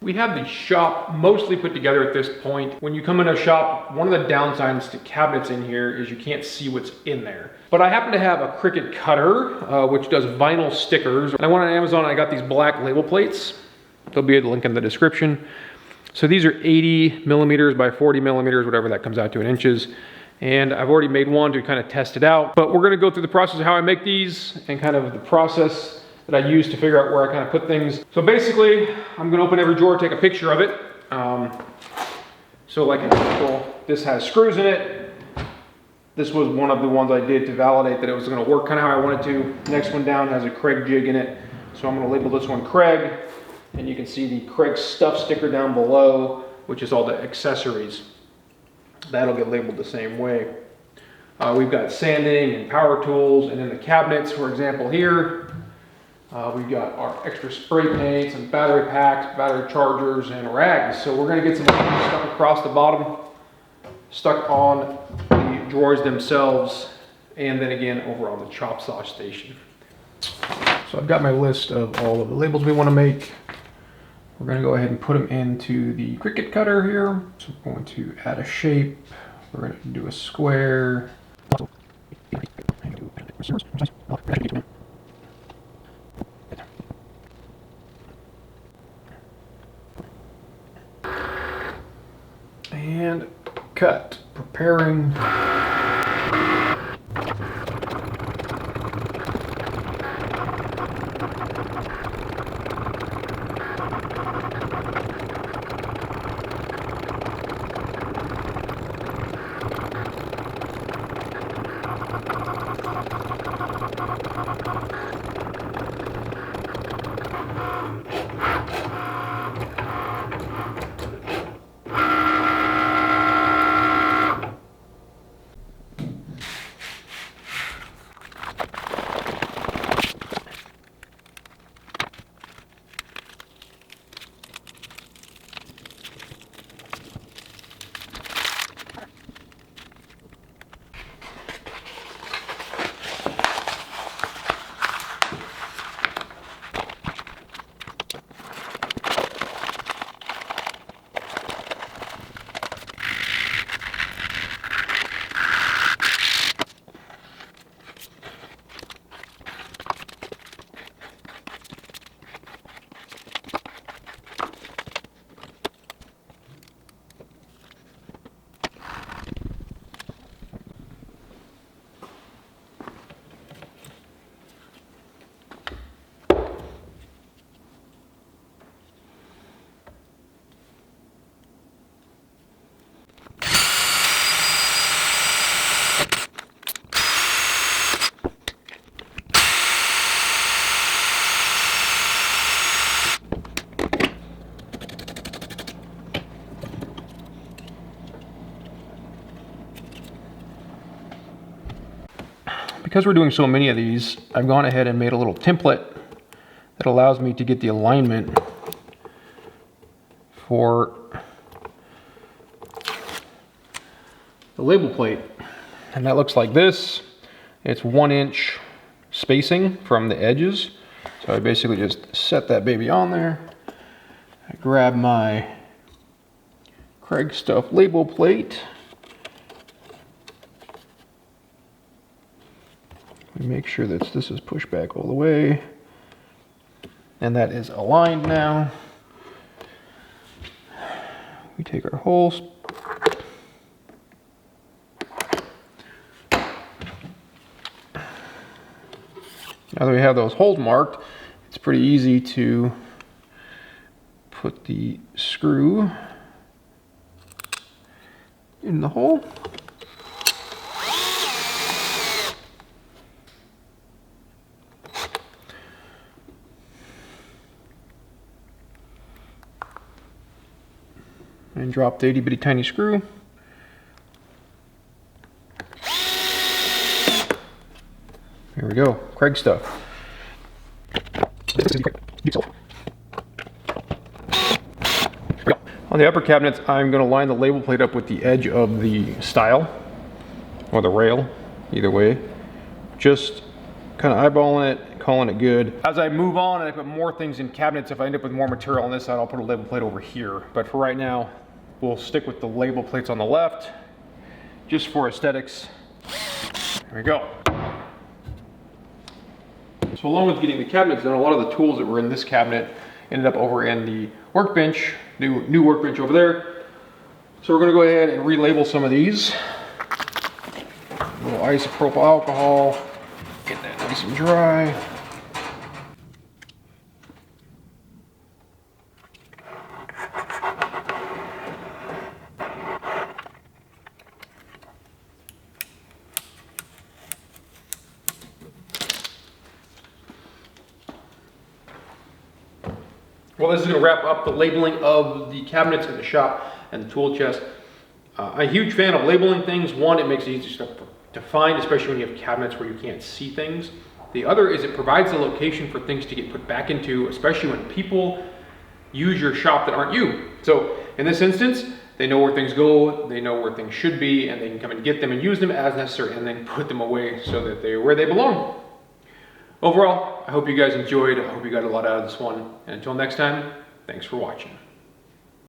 We have the shop mostly put together at this point. When you come in a shop, one of the downsides to cabinets in here is you can't see what's in there. But I happen to have a Cricut cutter, which does vinyl stickers. And I went on Amazon and I got these black label plates. There'll be a link in the description. So these are 80 millimeters by 40 millimeters, whatever that comes out to in inches. And I've already made one to kind of test it out. But we're gonna go through the process of how I make these and kind of the process that I use to figure out where I kind of put things. So basically, I'm gonna open every drawer, take a picture of it. So like example, this has screws in it. This was one of the ones I did to validate that it was gonna work kind of how I wanted to. Next one down has a Craig jig in it. So I'm gonna label this one Craig. And you can see the Craig stuff sticker down below, which is all the accessories. That'll get labeled the same way. We've got sanding and power tools, and in the cabinets, for example here, we've got our extra spray paints and battery packs, battery chargers, and rags. So we're gonna get some stuff across the bottom, stuck on the drawers themselves, and then again over on the chop saw station. So I've got my list of all of the labels we wanna make. We're gonna go ahead and put them into the Cricut cutter here. So we're going to add a shape. We're gonna do a square. And cut, preparing. Because we're doing so many of these, I've gone ahead and made a little template that allows me to get the alignment for the label plate. And that looks like this. It's 1 inch spacing from the edges. So I basically just set that baby on there. I grab my Craig Stuff label plate. We make sure that this is pushed back all the way. And that is aligned now. We take our holes. Now that we have those holes marked, it's pretty easy to put the screw in the hole. And drop the itty bitty tiny screw. Here we go, Craig Stuff. On the upper cabinets, I'm going to line the label plate up with the edge of the stile, or the rail, either way. Just kind of eyeballing it, calling it good. As I move on and I put more things in cabinets, if I end up with more material on this side, I'll put a label plate over here. But for right now, we'll stick with the label plates on the left, just for aesthetics. There we go. So along with getting the cabinets done, a lot of the tools that were in this cabinet ended up over in the workbench, new workbench over there. So we're gonna go ahead and relabel some of these. A little isopropyl alcohol, get that nice and dry. Well, this is going to wrap up the labeling of the cabinets in the shop and the tool chest. I'm a huge fan of labeling things. One, it makes it easier to find, especially when you have cabinets where you can't see things. The other is it provides a location for things to get put back into, especially when people use your shop that aren't you. So in this instance, they know where things go, they know where things should be, and they can come and get them and use them as necessary and then put them away so that they're where they belong. Overall, I hope you guys enjoyed. I hope you got a lot out of this one. And until next time, thanks for watching.